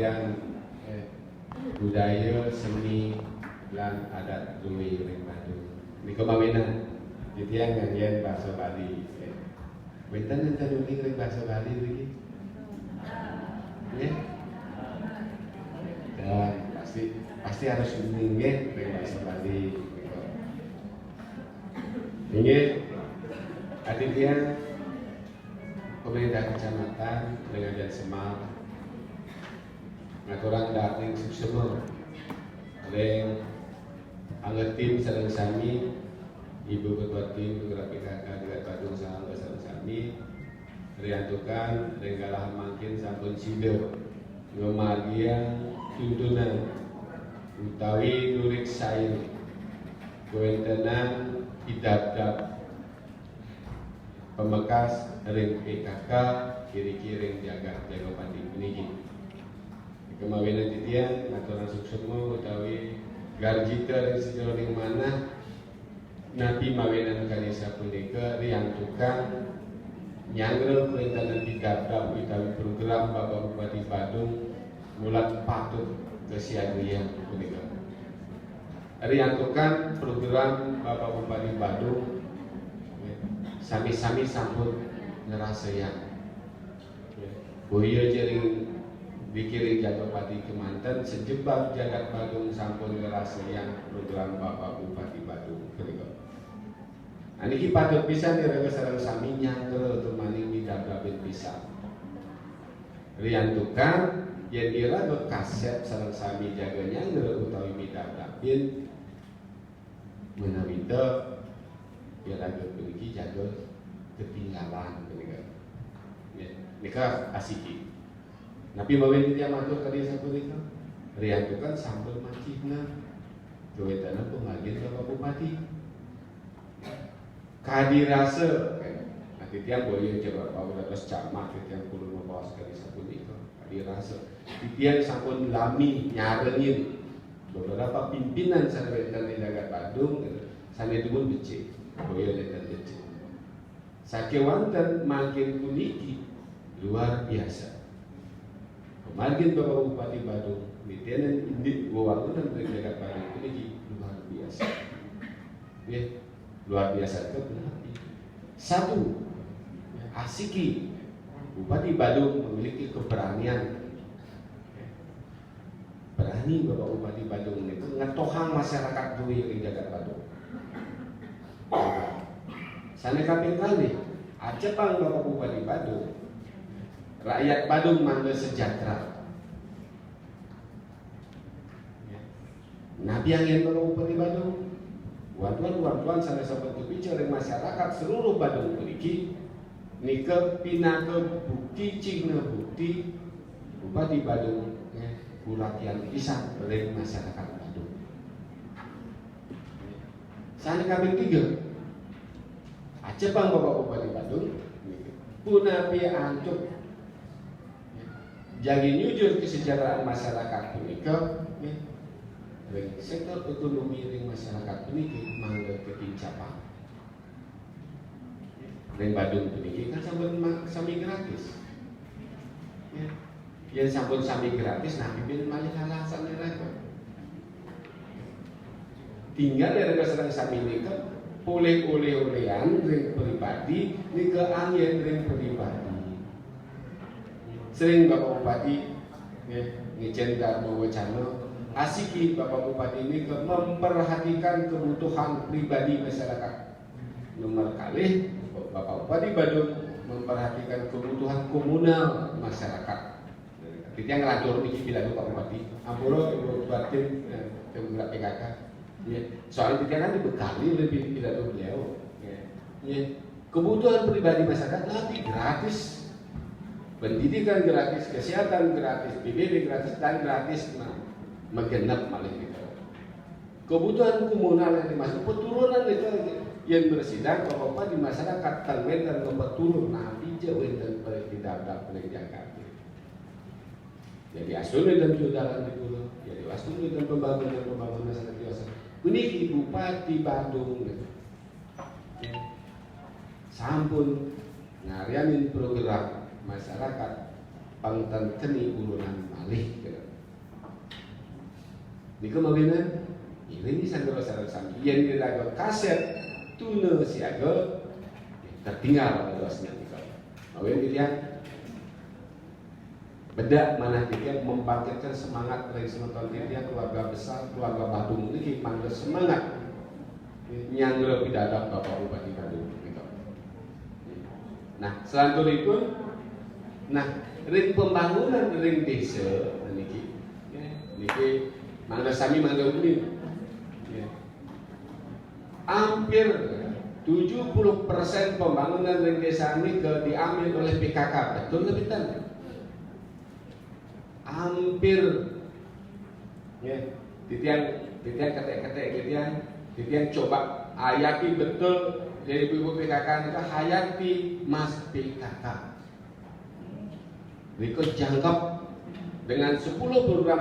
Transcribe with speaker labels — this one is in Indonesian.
Speaker 1: titian budaya seni lan adat luwi ring Bandung. Di kemawinan titian nganyen bahasa Bali. Wenten enten uning ring bahasa Bali iki. Ya. Dan pasti harus uning ring bahasa Bali. Ini aditya pemerintah kecamatan dengan dan Semal ngaturan dating suksema oleh anggota tim sareng sami ibu ketua tim gerak PKK dekat Badung sareng sami riantukan dengan mangkin sampun sida ngemagian tuntunan utawi nurik sair kuentenan idap-dap pemekas ring PKK kiri-kiri jaga pandi puniki kemawinan titian ngaturan suksema utawi garjita ring sejoring mana nabi mawinan kanisa punika riantukan nyangrel kuentenan idap-dap utawi program Bapak Bupati Badung mulat patut kesiagian punika riantukan program Bapak Bupati Badung sami-sami sampun ngerasayan boyo jaring dikiring Jatopati Kemanten sejebak jagat Badung sampun ngerasayan program Bapak Bupati Badung ketika niki patut pisan diraga sareng sami nyangkel tumaning didabdabin pisan riantukan yen diraga kaset sareng sami jaga nyangkel utawi didabdabin menawi teu diraga puniki jaga ketinggalan ketika nika asiki nabi mawen dia matur ka desa punika riantukan sampel macihna gawetana pengajian Bapak Bupati kadirase nanti tiang boyo coba bawa terus camat tiang kudu membawa ka desa punika kadirase tiang sampun lami nyarengin beberapa pimpinan sarewetan di Jagat Badung sanedumun becik boyo letan becik sakewanten makin puniki luar biasa. Kemarin Bapak Bupati Badung mitenan indit wewangunan dari Jagat Badung puniki luar biasa. Ya, luar biasa itu benar. Satu, asiki Bupati Badung memiliki keberanian. Berani Bapak Bupati Badung itu ngetohang masyarakat duwi di Jagat Badung. Sana kaping kali, aja pang Bapak Bupati Badung, rakyat Badung mangga sejahtera. Nabi yang Bapak Bupati Badung, wan-wan sana sahabat bicara masyarakat seluruh Badung puniki, nika pinaka bukti cingna bukti Bupati Badung, kurakian pisan oleh masyarakat Badung. Sana kaping tiga. Aja bang Bapak Bupati Badung punapi ancuk jadi nyujur kesejahteraan masyarakat punika sektor ekonomi ring masyarakat puniki mangga ketincapan ring Badung puniki kan sampun sami gratis yang sampun sami gratis nah pimpin malih alasan niraga tinggal dari kesalahan sami nika oleh-olehan ring pribadi nika angin ring pribadi sering Bapak Bupati ngejen Darmo Wacana asiki Bapak Bupati ini memperhatikan kebutuhan pribadi masyarakat nomor kali Bapak Bupati Badung memperhatikan kebutuhan komunal masyarakat kita ngelatur niki bila Bapak Bupati ampura Ibu Bupati tempat PKK ya, soal kita kan dibekali lebih tidak beliau ya. Kebutuhan pribadi masyarakat nanti gratis pendidikan gratis, kesehatan gratis, PBB gratis dan gratis menggenap malah kita kebutuhan komunal yang dimasuk peturunan itu yang bersidang apa di masyarakat talmen dan nomor turun nanti jauh dan tidak dapat Jakarta jadi asun dan jualan di pulau jadi asun dan pembangunan masyarakat biasa puniki Bupati Badung sampun ngarianin program masyarakat pangtan keni urunan malih Niku mawina ini sandro sareng sami yen diraga kaset tuna siaga tertinggal dosnya niku. Mawin dilihat bedak mana dia membangkitkan semangat dari semeton dia keluarga besar keluarga Badung ini panggil semangat nyangre pidadak Bapak Bupati Badung gitu. Nah selanjutnya nah ring pembangunan ring desa niki mangga sami mangga uli hampir 70% pembangunan ring desa ini diambil oleh PKK, betul lebih betul hampir ya titian ketek titian coba hayati betul dari ibu PKK itu hayati mas PKK berikut jangkap dengan 10 program